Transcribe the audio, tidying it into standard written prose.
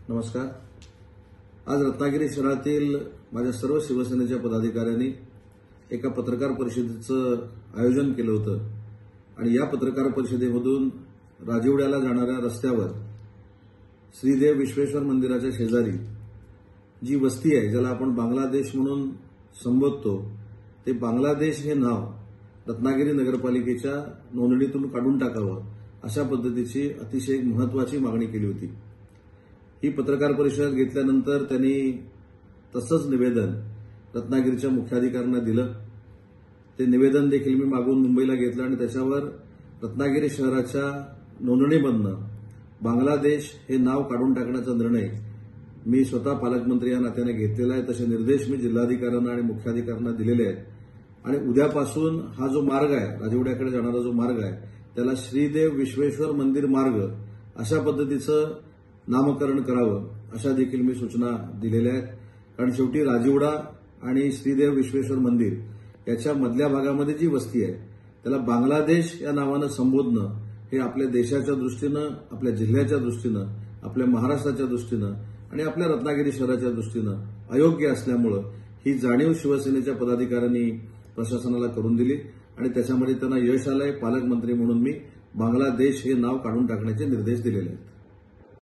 नमस्कार। आज रत्नागिरी शहरातील माझ्या सर्व शिवसेनेच्या पदाधिकाऱ्यांनी एका पत्रकार परिषदेचं आयोजन केलं होतं आणि या पत्रकार परिषदेमधून राजिवड्याला जाणाऱ्या रस्त्यावर श्रीदेव विश्वेश्वर मंदिराच्या शेजारी जी वस्ती आहे, ज्याला आपण बांगलादेश म्हणून संबोधतो, ते बांगलादेश हे नाव रत्नागिरी नगरपालिकेच्या नोंदणीतून काढून टाकावं अशा पद्धतीची अतिशय एक महत्वाची मागणी केली होती। ही पत्रकार परिषद घेतल्यानंतर त्यांनी तसंच निवेदन रत्नागिरीच्या मुख्याधिकाऱ्यांना दिलं। ते निवेदन देखील मी मागून मुंबईला घेतलं आणि त्याच्यावर रत्नागिरी शहराच्या नोंदणीमधनं बांगलादेश हे नाव काढून टाकण्याचा निर्णय मी स्वतः पालकमंत्री या नात्याने घेतलेला आहे। तसे निर्देश मी जिल्हाधिकाऱ्यांना आणि मुख्याधिकाऱ्यांना दिलेले आहेत आणि उद्यापासून हा जो मार्ग आहे, राजिवड्याकडे जाणारा जो मार्ग आहे, त्याला श्रीदेव विश्वेश्वर मंदिर मार्ग अशा पद्धतीचं नामकरण करावं अशा देखील मी सूचना दिलेल्या आहेत। कारण शेवटी राजिवडा आणि श्रीदेव विश्वेश्वर मंदिर याच्या मधल्या भागामध्ये जी वस्ती आहे त्याला बांगलादेश या नावानं संबोधणं हे आपल्या देशाच्या दृष्टीनं, आपल्या जिल्ह्याच्या दृष्टीनं, आपल्या महाराष्ट्राच्या दृष्टीनं आणि आपल्या रत्नागिरी शहराच्या दृष्टीनं अयोग्य असल्यामुळे ही जाणीव शिवसेनेच्या पदाधिकाऱ्यांनी प्रशासनाला करून दिली आणि त्याच्यामध्ये त्यांना यश आलंय। पालकमंत्री म्हणून मी बांगलादेश हे नाव काढून टाकण्याचे निर्देश दिलेले आहेत।